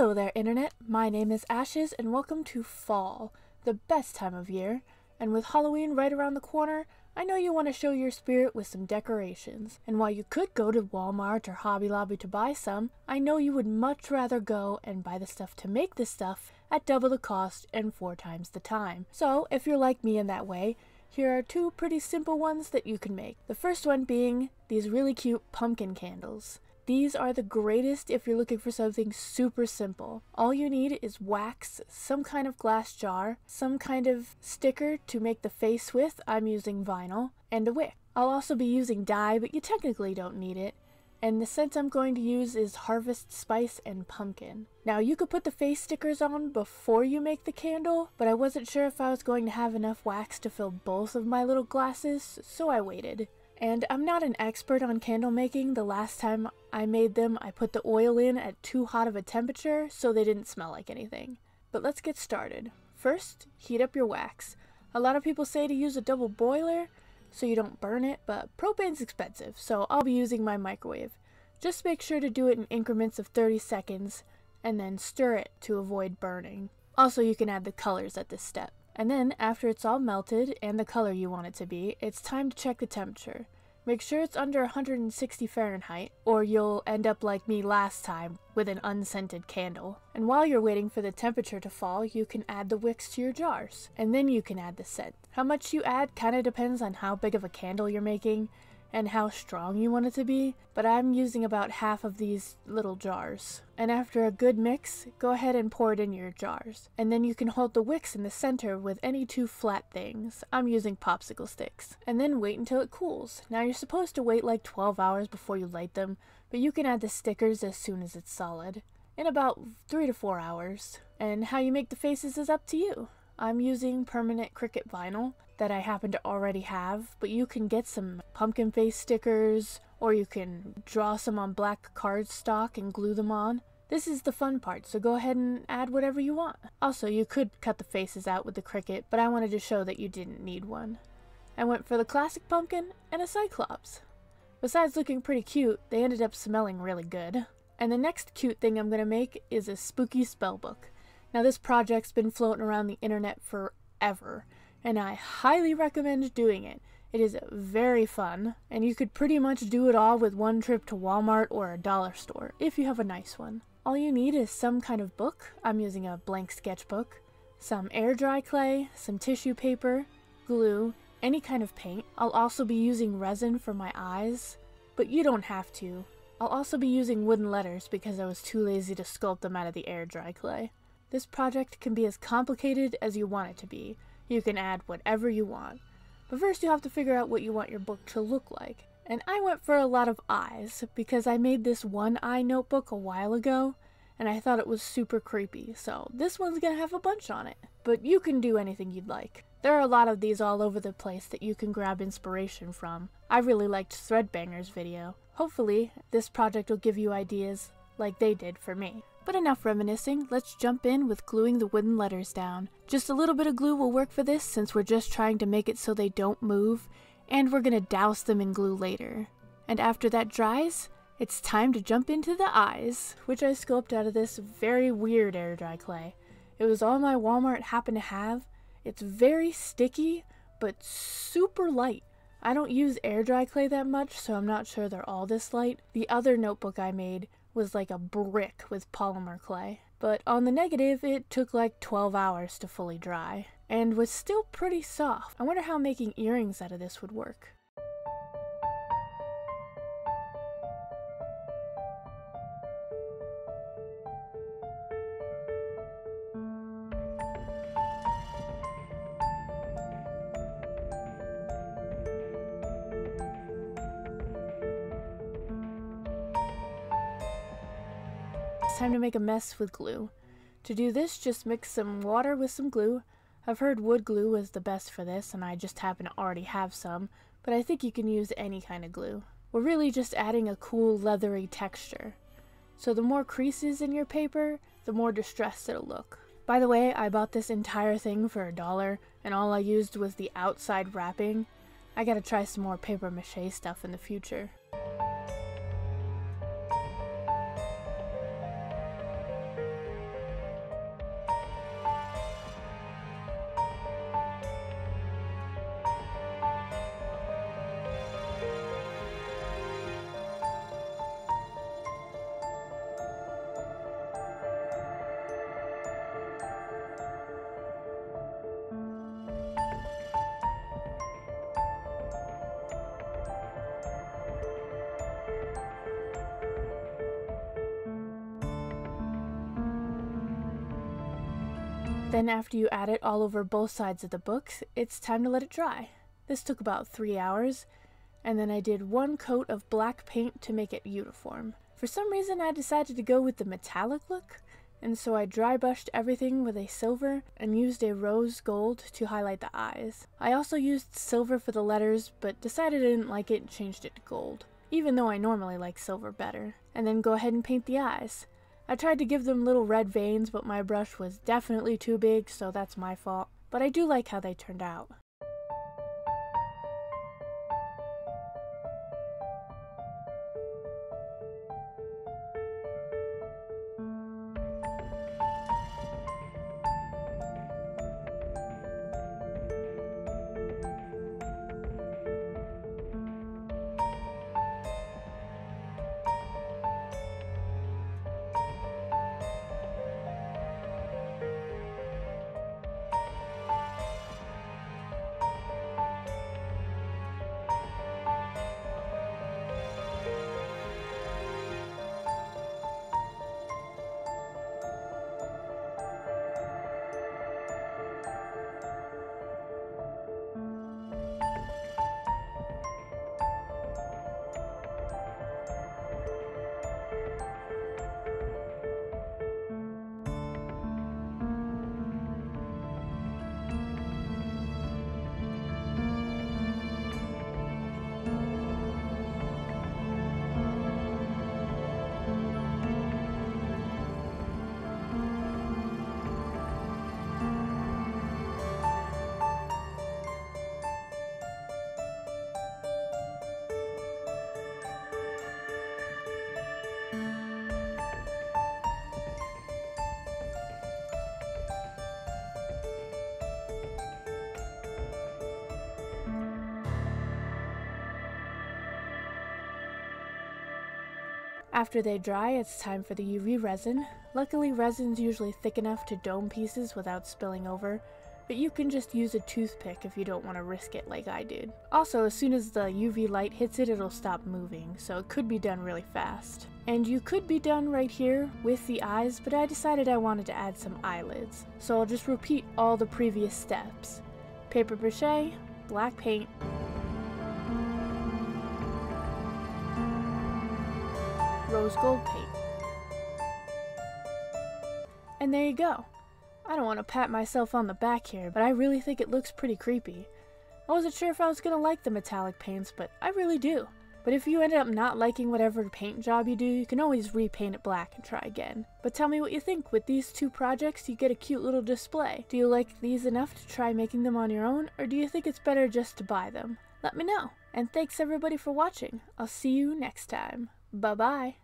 Hello there, Internet. My name is Ashes, and welcome to fall, the best time of year. And with Halloween right around the corner, I know you want to show your spirit with some decorations. And while you could go to Walmart or Hobby Lobby to buy some, I know you would much rather go and buy the stuff to make the stuff at double the cost and 4 times the time. So, if you're like me in that way, here are 2 pretty simple ones that you can make. The first one being these really cute pumpkin candles. These are the greatest if you're looking for something super simple. All you need is wax, some kind of glass jar, some kind of sticker to make the face with, I'm using vinyl, and a wick. I'll also be using dye, but you technically don't need it. And the scent I'm going to use is Harvest Spice and Pumpkin. Now you could put the face stickers on before you make the candle, but I wasn't sure if I was going to have enough wax to fill both of my little glasses, so I waited. And I'm not an expert on candle making. The last time I made them, I put the oil in at too hot of a temperature, so they didn't smell like anything. But let's get started. First, heat up your wax. A lot of people say to use a double boiler, so you don't burn it, but propane's expensive, so I'll be using my microwave. Just make sure to do it in increments of 30 seconds, and then stir it to avoid burning. Also, you can add the colors at this step. And then, after it's all melted and the color you want it to be, it's time to check the temperature. Make sure it's under 160 Fahrenheit, or you'll end up like me last time with an unscented candle. And while you're waiting for the temperature to fall, you can add the wicks to your jars. And then you can add the scent. How much you add kind of depends on how big of a candle you're making and how strong you want it to be, but I'm using about half of these little jars. And after a good mix, go ahead and pour it in your jars. And then you can hold the wicks in the center with any 2 flat things. I'm using popsicle sticks. And then wait until it cools. Now you're supposed to wait like 12 hours before you light them, but you can add the stickers as soon as it's solid. In about 3 to 4 hours. And how you make the faces is up to you. I'm using permanent Cricut vinyl that I happen to already have, but you can get some pumpkin face stickers, or you can draw some on black cardstock and glue them on. This is the fun part, so go ahead and add whatever you want. Also, you could cut the faces out with the Cricut, but I wanted to show that you didn't need one. I went for the classic pumpkin and a cyclops. Besides looking pretty cute, they ended up smelling really good. And the next cute thing I'm going to make is a spooky spell book. Now this project's been floating around the internet forever, and I highly recommend doing it. It is very fun, and you could pretty much do it all with one trip to Walmart or a dollar store, if you have a nice one. All you need is some kind of book, I'm using a blank sketchbook, some air dry clay, some tissue paper, glue, any kind of paint. I'll also be using resin for my eyes, but you don't have to. I'll also be using wooden letters because I was too lazy to sculpt them out of the air dry clay. This project can be as complicated as you want it to be. You can add whatever you want. But first you have to figure out what you want your book to look like. And I went for a lot of eyes, because I made this one eye notebook a while ago, and I thought it was super creepy, so this one's gonna have a bunch on it. But you can do anything you'd like. There are a lot of these all over the place that you can grab inspiration from. I really liked Threadbanger's video. Hopefully, this project will give you ideas like they did for me. But enough reminiscing, let's jump in with gluing the wooden letters down. Just a little bit of glue will work for this since we're just trying to make it so they don't move, and we're gonna douse them in glue later. And after that dries, it's time to jump into the eyes, which I sculpted out of this very weird air dry clay. It was all my Walmart happened to have. It's very sticky, but super light. I don't use air dry clay that much, so I'm not sure they're all this light. The other notebook I made was like a brick with polymer clay. But on the negative, it took like 12 hours to fully dry, and was still pretty soft. I wonder how making earrings out of this would work. Time to make a mess with glue. To do this, just mix some water with some glue. I've heard wood glue is the best for this, and I just happen to already have some, but I think you can use any kind of glue. We're really just adding a cool leathery texture. So the more creases in your paper, the more distressed it'll look. By the way, I bought this entire thing for $1, and all I used was the outside wrapping. I gotta try some more paper mache stuff in the future. Then after you add it all over both sides of the books, it's time to let it dry. This took about 3 hours, and then I did 1 coat of black paint to make it uniform. For some reason I decided to go with the metallic look, and so I dry brushed everything with a silver and used a rose gold to highlight the eyes. I also used silver for the letters, but decided I didn't like it and changed it to gold, even though I normally like silver better. And then go ahead and paint the eyes. I tried to give them little red veins, but my brush was definitely too big, so that's my fault. But I do like how they turned out. After they dry, it's time for the UV resin. Luckily, resin's usually thick enough to dome pieces without spilling over, but you can just use a toothpick if you don't want to risk it like I did. Also, as soon as the UV light hits it, it'll stop moving, so it could be done really fast. And you could be done right here with the eyes, but I decided I wanted to add some eyelids, so I'll just repeat all the previous steps. Paper mache, black paint, rose gold paint. And there you go. I don't want to pat myself on the back here, but I really think it looks pretty creepy. I wasn't sure if I was going to like the metallic paints, but I really do. But if you ended up not liking whatever paint job you do, you can always repaint it black and try again. But tell me what you think. With these 2 projects, you get a cute little display. Do you like these enough to try making them on your own, or do you think it's better just to buy them? Let me know. And thanks everybody for watching. I'll see you next time. Bye-bye.